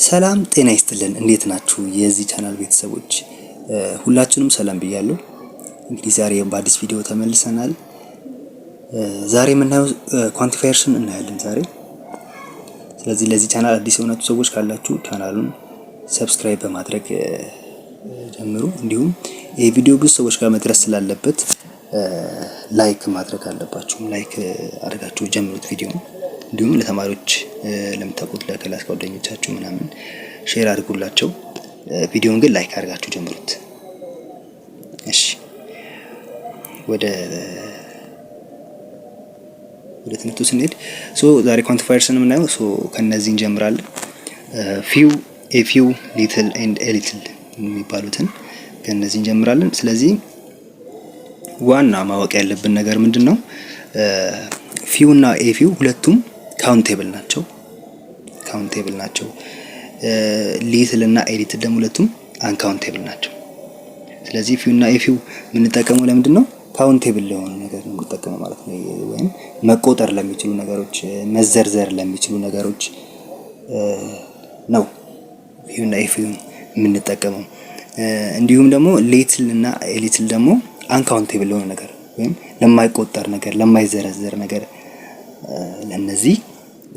ሰላም ጤና ይስጥልን። እንዴት ናችሁ የዚህ ቻናል ቤተሰቦች? ሁላችንም ሰላም ብያለሁ። እንግዲህ ዛሬ በአዲስ ቪዲዮ ተመልሰናል። ዛሬ የምናየው ኳንቲፋየርስን እናያለን ዛሬ። ስለዚህ ለዚህ ቻናል አዲስ የሆናችሁ ሰዎች ካላችሁ ቻናሉን ሰብስክራይብ በማድረግ ጀምሩ። እንዲሁም ይሄ ቪዲዮ ብዙ ሰዎች ጋር መድረስ ስላለበት ላይክ ማድረግ አለባችሁ። ላይክ አድርጋችሁ ጀምሩት ቪዲዮውን። እንዲሁም ለተማሪዎች ለምታውቁት ለክላስ ጓደኞቻችሁ ምናምን ሼር አድርጉላቸው። ቪዲዮውን ግን ላይክ አድርጋችሁ ጀምሩት። እሺ ወደ ትምህርቱ ስንሄድ ዛሬ ኳንቲፋየርስን የምናየው ከነዚህ እንጀምራለን። ፊው፣ ኤ ፊው፣ ሊትል ኤንድ ኤ ሊትል የሚባሉትን ከነዚህ እንጀምራለን። ስለዚህ ዋና ማወቅ ያለብን ነገር ምንድነው? ፊው እና ኤ ፊው ሁለቱም ካውንቴብል ናቸው። ሊትል እና ኤ ሊትል ደግሞ ሁለቱም አንካውንቴብል ናቸው። ስለዚህ ፊው እና ኤ ፊው የምንጠቀመው ለምንድን ነው? ካውንቴብል ለሆነ ነገር ነው የምንጠቀመው ማለት ነው። ወይም መቆጠር ለሚችሉ ነገሮች፣ መዘርዘር ለሚችሉ ነገሮች ነው ፊው እና ኤ ፊው የምንጠቀመው። እንዲሁም ደግሞ ሊትል እና ኤ ሊትል ደግሞ አንካውንቴብል ለሆነ ነገር ወይም ለማይቆጠር ነገር፣ ለማይዘረዘር ነገር ለነዚህ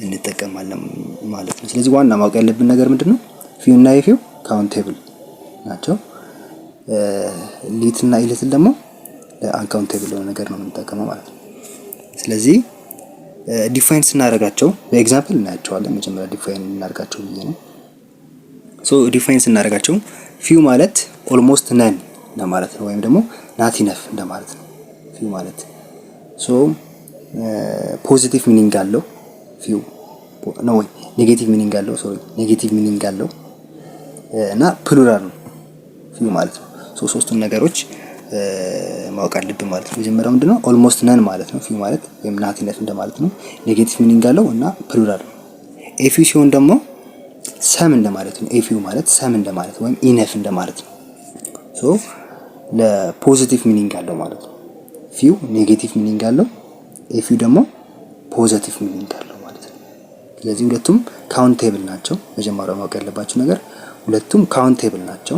እንጠቀማለን ማለት ነው። ስለዚህ ዋና ማወቅ ያለብን ነገር ምንድነው? ፊው እና ኤ ፊው ካውንቴብል ናቸው። ሊትል እና ኤ ሊትል ደግሞ አንካውንቴብል ለሆነ ነገር ነው የምንጠቀመው ማለት ነው። ስለዚህ ዲፋይን ስናደርጋቸው በኤግዛምፕል እናያቸዋለን። መጀመሪያ ዲፋይን እናደርጋቸው ብዬ ነው። ዲፋይን ስናደርጋቸው ፊው ማለት ኦልሞስት ነን እንደማለት ነው፣ ወይም ደግሞ ናት ኢነፍ እንደማለት ነው። ፊው ማለት ፖዚቲቭ ሚኒንግ አለው። ፊው ነው ወይ ኔጌቲቭ ሚኒንግ አለው? ኔጌቲቭ ሚኒንግ አለው እና ፕሉራል ነው ፊው ማለት ነው። ሶስቱን ነገሮች ማወቅ አለብን ማለት ነው። መጀመሪያው ምንድነው? ኦልሞስት ነን ማለት ነው ፊው ማለት፣ ወይም ናት ኢነፍ እንደማለት ነው። ኔጌቲቭ ሚኒንግ አለው እና ፕሉራል ነው። ኤ ፊው ሲሆን ደግሞ ሰም እንደማለት ነው። ኤ ፊው ማለት ሰም እንደማለት ወይም ኢነፍ እንደማለት ነው። ለፖዚቲቭ ሚኒንግ አለው ማለት ነው። ፊው ኔጌቲቭ ሚኒንግ አለው፣ ኤ ፊው ደግሞ ፖዚቲቭ ሚኒንግ አለው ማለት ነው። ስለዚህ ሁለቱም ካውንቴብል ናቸው። መጀመሪያ ማወቅ ያለባችሁ ነገር ሁለቱም ካውንቴብል ናቸው።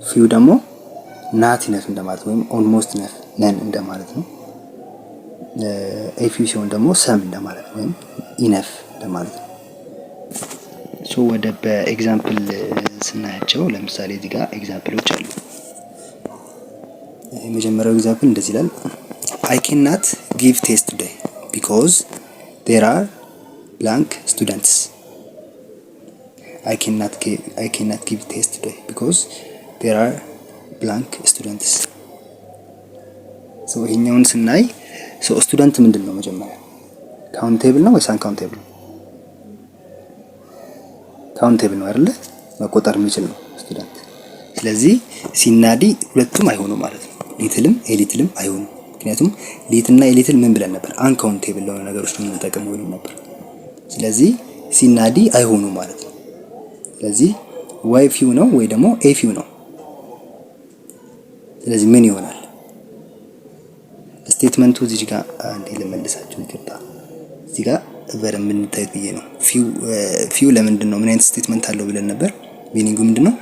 ፊው ደግሞ ናት ኢነፍ እንደማለት ወይም ኦልሞስት ነን እንደማለት ነው። ኤ ፊው ሲሆን ደግሞ ሰም እንደማለት ወይም ኢነፍ እንደማለት ነው። ወደ በኤግዛምፕል ስናያቸው ለምሳሌ እዚህ ጋር ኤግዛምፕሎች አሉ። የመጀመሪያው ኤግዛምፕል እንደዚህ ይላል። I cannot give test today because there are blank students. I cannot give test today because there are blank students. ይሄኛውን ስናይ ስቱደንት ምንድን ነው? መጀመሪያ ካውንቴብል ነው ወይስ አንካውንቴብል? ካውንቴብል ነው አይደለ? መቆጠር የሚችል ነው ስቱደንት። ስለዚህ ሲናዲ ሁለቱም አይሆኑም ማለት ነው። ሊትልም ኤሊትልም አይሆኑም። ምክንያቱም ሊትል እና ኤሊትል ምን ብለን ነበር? አንካውንቴብል ለሆነ ነገሮች ነው የምንጠቀመው ብለን ነበር። ስለዚህ ሲናዲ አይሆኑም ማለት ነው። ስለዚህ ዋይ ፊው ነው ወይ ደግሞ ኤ ፊው ነው። ስለዚህ ምን ይሆናል? ስቴትመንቱ እዚህ ጋር አንዴ ልመልሳችሁ ይገባ። እዚህ ጋር በደንብ እንታየት ብዬ ነው። ፊው ለምንድን ነው ምን አይነት ስቴትመንት አለው ብለን ነበር? ሚኒንጉ ምንድነው?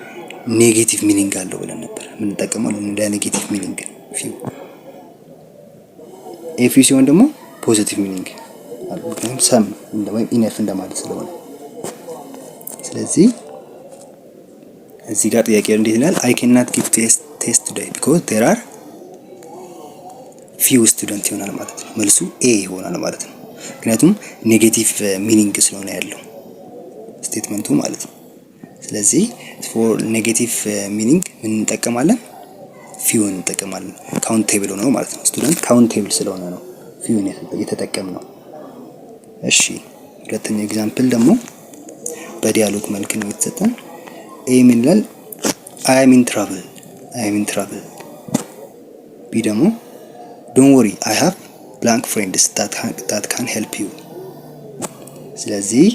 ኔጌቲቭ ሚኒንግ አለው ብለን ነበር። የምንጠቀመው ለኔጌቲቭ ሚኒንግ ፊው። ኤ ፊው ሲሆን ደግሞ ፖዚቲቭ ሚኒንግ አለው፣ ወይም ሰም ወይም ኢነፍ እንደማለት ስለሆነ። ስለዚህ እዚህ ጋር ጥያቄው እንዴት ይላል? I cannot give test today because there are few students ይሆናል ማለት ነው። መልሱ ኤ ይሆናል ማለት ነው። ምክንያቱም ኔጌቲቭ ሚኒንግ ስለሆነ ያለው ስቴትመንቱ ማለት ነው። ስለዚህ ፎር ኔጌቲቭ ሚኒንግ ምን እንጠቀማለን? ፊውን እንጠቀማለን። ካውንቴብል ነው ማለት ነው። ስቱደንት ካውንቴብል ስለሆነ ነው ፊውን የተጠቀምነው። እሺ ሁለተኛው ኤግዛምፕል ደግሞ በዲያሎግ መልክ ነው የተሰጠን። ኤ ምን ይላል? I am in trouble። ቢ ደግሞ don't worry I have blank friends that can help you። ስለዚህ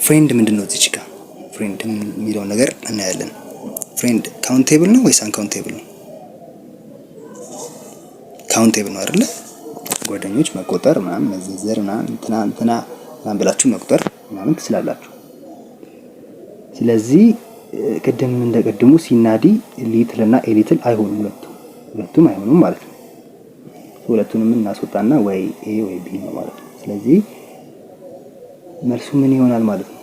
ፍሬንድ ምንድነው? እዚህ ጋር ፍሬንድ የሚለው ነገር እናያለን። ፍሬንድ ካውንቴብል ነው ወይስ አንካውንቴብል ነው? ካውንቴብል ነው አይደለ? ጓደኞች መቆጠር ምናምን መዘዘር ምናምን እንትና ምናምን ብላችሁ መቁጠር ምናምን ትችላላችሁ። ስለዚህ ቅድም እንደቀድሙ ሲናዲ ሊትል እና ኤሊትል አይሆኑም፣ ሁለቱም አይሆኑም ማለት ነው። ሁለቱንም እናስወጣና ወይ ኤ ወይ ቢ ነው ማለት ነው። ስለዚህ መልሱ ምን ይሆናል ማለት ነው?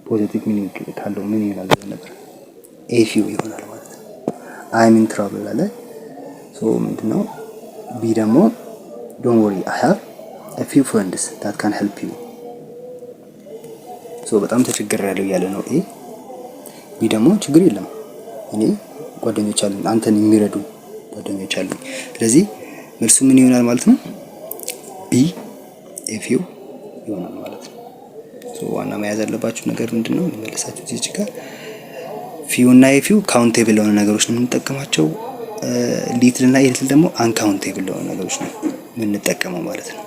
ፖዚቲቭ ሚኒንግ ካለው ምን ይሆናል ነበር? ኤ ፊው ይሆናል ማለት ነው። አይ ሚን ትራብል አለ። ሶ ምንድነው? ቢ ደግሞ ዶንት ወሪ አይ ሃቭ a few friends that can help you። ሶ በጣም ተቸግሬያለሁ ያለ ነው ኤ። ቢ ደግሞ ችግር የለም እኔ ጓደኞች አሉኝ፣ አንተን የሚረዱ ጓደኞች አሉኝ። ስለዚህ መልሱ ምን ይሆናል ማለት ነው? ቢ a few ይሆናል ማለት ነው። ሶ ዋና መያዝ ያለባችሁ ነገር ምንድነው? መመለሳችሁ እዚህ ጋር ፊው እና ኤፊው ካውንቴብል የሆኑ ነገሮች ነው የምንጠቀማቸው። ሊትል እና ኤሊትል ደግሞ አንካውንቴብል የሆኑ ነገሮች ነው የምንጠቀመው ማለት ነው።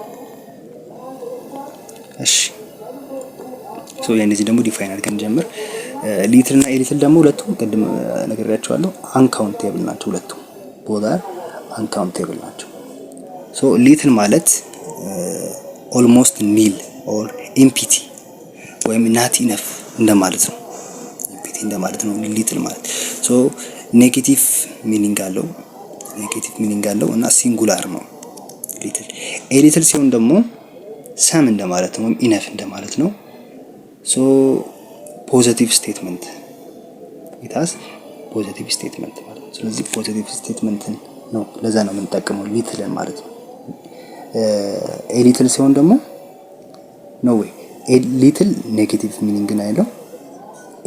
እሺ ሶ የነዚህ ደግሞ ዲፋይን አድርገን ጀምር። ሊትል እና ኤሊትል ደግሞ ሁለቱም ቅድም ነግሬያቸዋለሁ አንካውንቴብል ናቸው። ሁለቱም ቦታር አንካውንቴብል ናቸው። ሶ ሊትል ማለት ኦልሞስት ኒል ኦር ኢምፒቲ ወይም ናት ኢነፍ እንደማለት ነው። ኢምፒቲ እንደማለት ነው ሊትል ማለት። ሶ ኔጌቲቭ ሚኒንግ አለው እና ሲንጉላር ነው ሊትል። ኤሊትል ሲሆን ደግሞ ሰም እንደማለት ነው ወይም ኢነፍ እንደማለት ነው። ሶ ፖዚቲቭ ስቴትመንት ኢታስ ፖዚቲቭ ስቴትመንት ማለት ነው። ስለዚህ ፖዚቲቭ ስቴትመንትን ነው ለዛ ነው የምንጠቀመው ሊትል ማለት ነው። ኤሊትል ሲሆን ደግሞ ኖ ዌይ ሊትል ኔጌቲቭ ሚኒንግ ነው ያለው።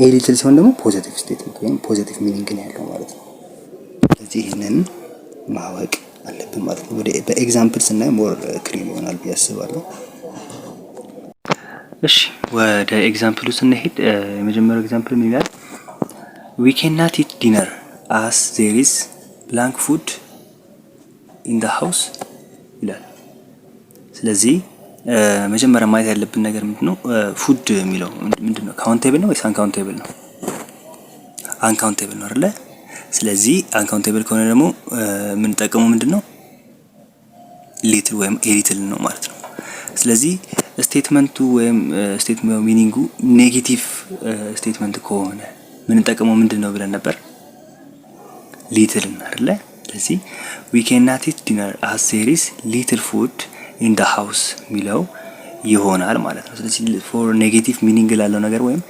ኤሊትል ሲሆን ደግሞ ፖዚቲቭ ስቴትመንት ወይም ፖዚቲቭ ሚኒንግ ነው ያለው ማለት ነው። ስለዚህ ይሄንን ማወቅ አለብን ማለት ነው። ወደ በኤግዛምፕል ስናይ ሞር ክሊር ይሆናል ብዬ አስባለሁ። እሺ ወደ ኤግዛምፕሉ ስንሄድ የመጀመሪያው ኤግዛምፕል ምን ይላል? we cannot eat dinner as there is blank food in the house ይላል። ስለዚህ መጀመሪያ ማየት ያለብን ነገር ምንድነው? ፉድ የሚለው ምንድነው? ካውንቴብል ነው ወይስ አንካውንቴብል ነው? አንካውንቴብል ነው አይደለ? ስለዚህ አንካውንቴብል ከሆነ ደግሞ የምንጠቀመው ምንድነው? ሊትል ወይም ኤሊትል ነው ማለት ነው። ስለዚህ ስቴትመንቱ ወይም ስቴትመንቱ ሚኒንጉ ኔጌቲቭ ስቴትመንት ከሆነ የምንጠቀመው ምንድነው ብለን ነበር? ሊትል አይደለ? ስለዚህ we cannot eat dinner as there is little food in the house ሚለው ይሆናል ማለት ነው። ስለዚህ for ኔጌቲቭ ሚኒንግ ላለው ነገር ወይም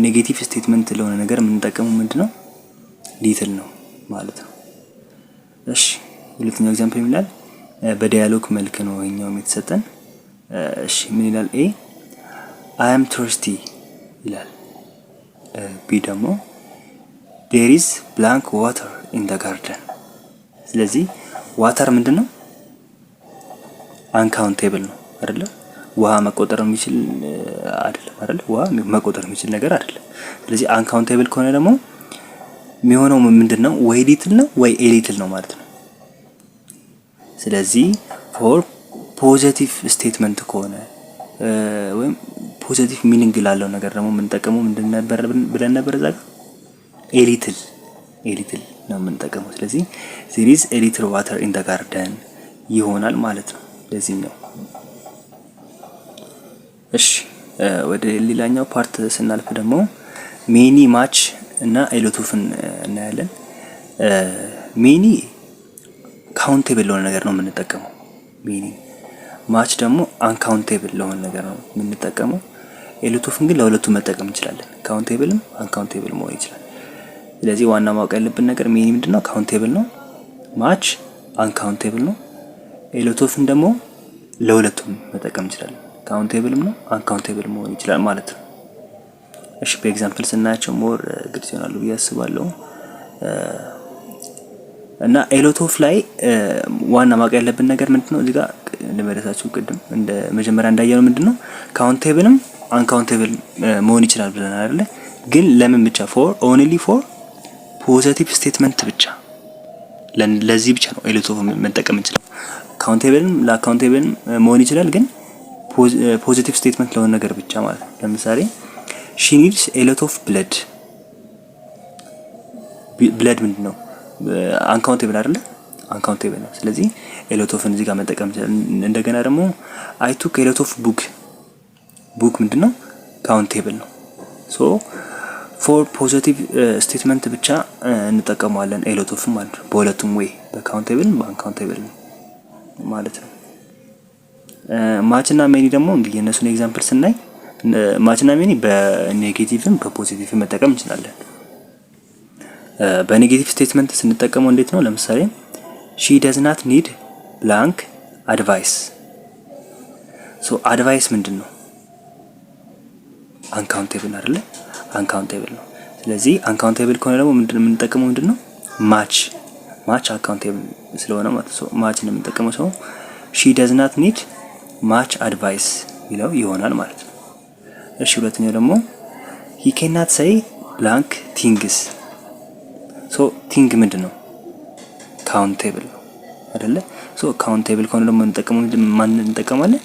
ኔጌቲቭ ስቴትመንት ለሆነ ነገር የምንጠቀመው ምንድነው? ሊትል ነው ማለት ነው። እሺ ሁለተኛው ኤግዛምፕል ይላል በዲያሎግ መልክ ነው ይሄኛው የተሰጠን። እሺ ምን ይላል? ኤ I am thirsty ይላል። ቢ ደግሞ there is blank water in the garden። ስለዚህ ዋተር ምንድነው? አንካውንቴብል ነው አይደለ? ውሃ መቆጠር የሚችል አይደለም አይደለ? ውሃ መቆጠር የሚችል ነገር አይደለም። ስለዚህ አንካውንቴብል ከሆነ ደግሞ የሚሆነው ምንድነው? ወይ ሊትል ነው ወይ ኤሊትል ነው ማለት ነው። ስለዚህ ፎር ፖዚቲቭ ስቴትመንት ከሆነ ወይም ፖዚቲቭ ሚኒንግ ላለው ነገር ደግሞ የምንጠቀመው ምንድን ነበር ብለን ነበር? እዛ ጋር ኤሊትል ነው የምንጠቀመው። ስለዚህ there is a little water in the garden ይሆናል ማለት ነው ለዚህኛው። እሺ ወደ ሌላኛው ፓርት ስናልፍ ደግሞ ሜኒ ማች እና ኤሎቶፍን እናያለን። ሜኒ ካውንቴብል ለሆነ ነገር ነው የምንጠቀመው። ሜኒ ማች ደግሞ አንካውንቴብል ለሆነ ነገር ነው የምንጠቀመው። ኤሎቶፍን ግን ለሁለቱም መጠቀም እንችላለን። ካውንቴብልም አንካውንቴብል መሆን ይችላል። ስለዚህ ዋና ማወቅ ያለብን ነገር ሜኒ ምንድነው? ካውንቴብል ነው። ማች አንካውንቴብል ነው። ኤሎቶፍን ደግሞ ለሁለቱም መጠቀም እንችላለን። ካውንቴብልም ነው አንካውንቴብል መሆን ይችላል ማለት ነው። እሺ በኤግዛምፕል ስናያቸው ሞር ግልጽ ይሆናሉ ብዬ አስባለሁ። እና ኤሎቶፍ ላይ ዋና ማወቅ ያለብን ነገር ምንድነው? እዚህ ጋር ለመረሳችሁ ቅድም እንደ መጀመሪያ እንዳየነው ምንድነው? ካውንቴብልም አንካውንቴብል መሆን ይችላል ብለናል አይደለ? ግን ለምን ብቻ? ፎር ኦንሊ ፎር ፖዚቲቭ ስቴትመንት ብቻ። ለዚህ ብቻ ነው ኤሎቶፍ መጠቀም እንችላለን። ካውንቴብልም ለአካውንቴብልም መሆን ይችላል፣ ግን ፖዚቲቭ ስቴትመንት ለሆነ ነገር ብቻ ማለት ነው። ለምሳሌ she needs a lot of blood። ብለድ ምንድነው? አንካውንቴብል አይደለ? አንካውንቴብል ነው። ስለዚህ ኤሎቶፍን እዚህ ጋር መጠቀም ይችላል። እንደገና ደግሞ I took a lot of book ምንድነው? ካውንቴብል ነው። ሶ ፎር ፖዚቲቭ ስቴትመንት ብቻ እንጠቀመዋለን ኤሎት ኦፍ ማለት ነው። በሁለቱም ወይ በካውንቴብል በአንካውንቴብል ማለት ነው። ማች እና ሜኒ ደግሞ እንግዲህ የነሱን ኤግዛምፕል ስናይ ማች እና ሜኒ በኔጌቲቭም በፖዚቲቭም መጠቀም እንችላለን። በኔጌቲቭ ስቴትመንት ስንጠቀመው እንዴት ነው? ለምሳሌ ሺ does not need blank advice። ሶ አድቫይስ ምንድን ነው? አንካውንቴብል አይደለ? አንካውንቴብል ነው። ስለዚህ አንካውንቴብል ከሆነ ደግሞ የምንጠቀመው ምንድን ነው? ማች አካውንቴብል ስለሆነ ማለት ነው። ማች ነው የምንጠቀመው። ሰው ሺ does not need much advice ይለው ይሆናል ማለት ነው። እሺ ሁለተኛው ደግሞ he cannot say blank things። ሶ ቲንግ ምንድን ነው? ካውንቴብል ነው አይደለ? ሶ ካውንቴብል ከሆነ ደግሞ ማን እንጠቀማለን?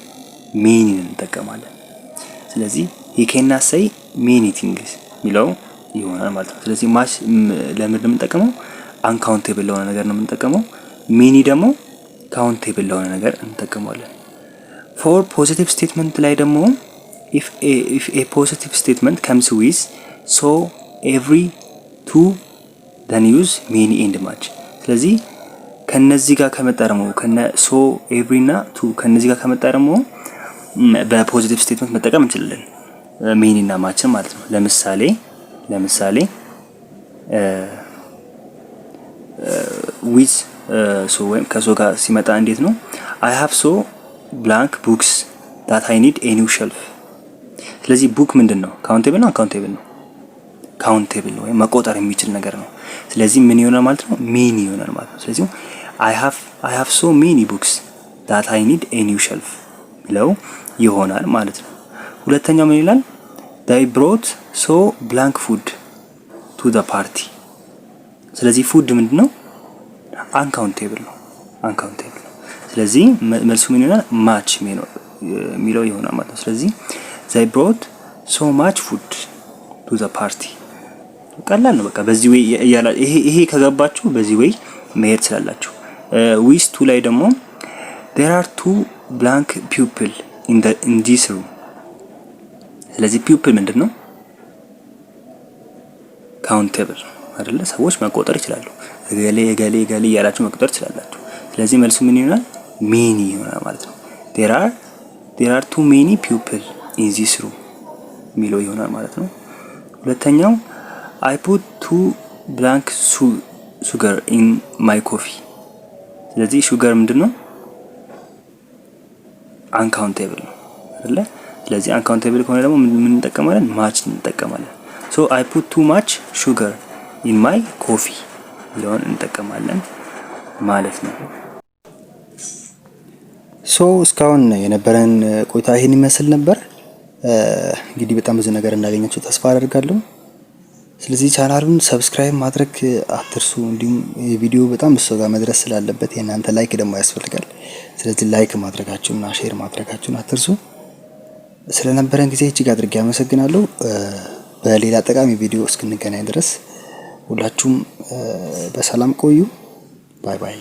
ሜኒ እንጠቀማለን። ስለዚህ he cannot say many things የሚለው ይሆናል ማለት ነው። ስለዚህ ማች ለምን እንደምንጠቀመው አንካውንቴብል ለሆነ ነገር ነው የምንጠቀመው። ሜኒ ደግሞ ካውንቴብል ለሆነ ነገር እንጠቀማለን። ፎር ፖዚቲቭ ስቴትመንት ላይ ደግሞ if a positive statement comes with so every to then use many and much። ስለዚህ ከነዚህ ጋር ከመጣ ደግሞ ከነ so every እና to ከነዚህ ጋር ከመጣ ደግሞ በፖዚቲቭ ስቴትመንት መጠቀም እንችላለን ሜኒ እና ማችን ማለት ነው። ለምሳሌ with so ወይም ከso ጋር ሲመጣ እንዴት ነው? I have so blank books that I need a new shelf። ስለዚህ ቡክ ምንድን ነው? ካውንቴብል ነው አንካውንቴብል ነው? ካውንቴብል ነው ወይም መቆጠር የሚችል ነገር ነው። ስለዚህ ምን ይሆናል ማለት ነው? ሜኒ ይሆናል ማለት ነው። ስለዚህ I have so many books that I need a new shelf ብለው ይሆናል ማለት ነው። ሁለተኛው ምን ይላል? they brought so blank food to the party። ስለዚህ ፉድ ምንድን ነው? አንካውንቴብል ነው። ስለዚህ መልሱ ምን ይሆናል? ማች የሚለው ይሆናል ማለት ነው። ስለዚህ they brought so much food to the party። ቀላል ነው በቃ በዚህ ወይ ይሄ ከገባችሁ በዚህ ወይ መሄድ ስላላችሁ። with to ላይ ደግሞ there are two blank people in this room። ስለዚህ people ምንድን ነው? ካውንቴብል አይደለ? ሰዎች መቆጠር ይችላሉ። እገሌ እያላችሁ መቆጠር ትችላላችሁ። ስለዚህ መልሱ ምን ይሆናል? ሜኒ ይሆናል ማለት ነው። there are too many people in this room የሚለው ይሆናል ማለት ነው። ሁለተኛው I put two blank sugar in my coffee። ስለዚህ ሹገር ምንድነው? አንካውንቴብል ነው አይደለ? ስለዚህ አንካውንቴብል ከሆነ ደግሞ ምን እንጠቀማለን? ማች እንጠቀማለን። so I put too much sugar in my coffee የሚለውን እንጠቀማለን ማለት ነው። ሶ እስካሁን የነበረን ቆይታ ይሄን ይመስል ነበር። እንግዲህ በጣም ብዙ ነገር እንዳገኛችሁ ተስፋ አደርጋለሁ። ስለዚህ ቻናሉን ሰብስክራይብ ማድረግ አትርሱ። እንዲሁም የቪዲዮ በጣም ብዙ ጋር መድረስ ስላለበት የእናንተ ላይክ ደግሞ ያስፈልጋል። ስለዚህ ላይክ ማድረጋችሁና ሼር ማድረጋችሁን አትርሱ። ስለነበረን ጊዜ እጅግ አድርጌ አመሰግናለሁ። በሌላ ጠቃሚ ቪዲዮ እስክንገናኝ ድረስ ሁላችሁም በሰላም ቆዩ። ባይ ባይ።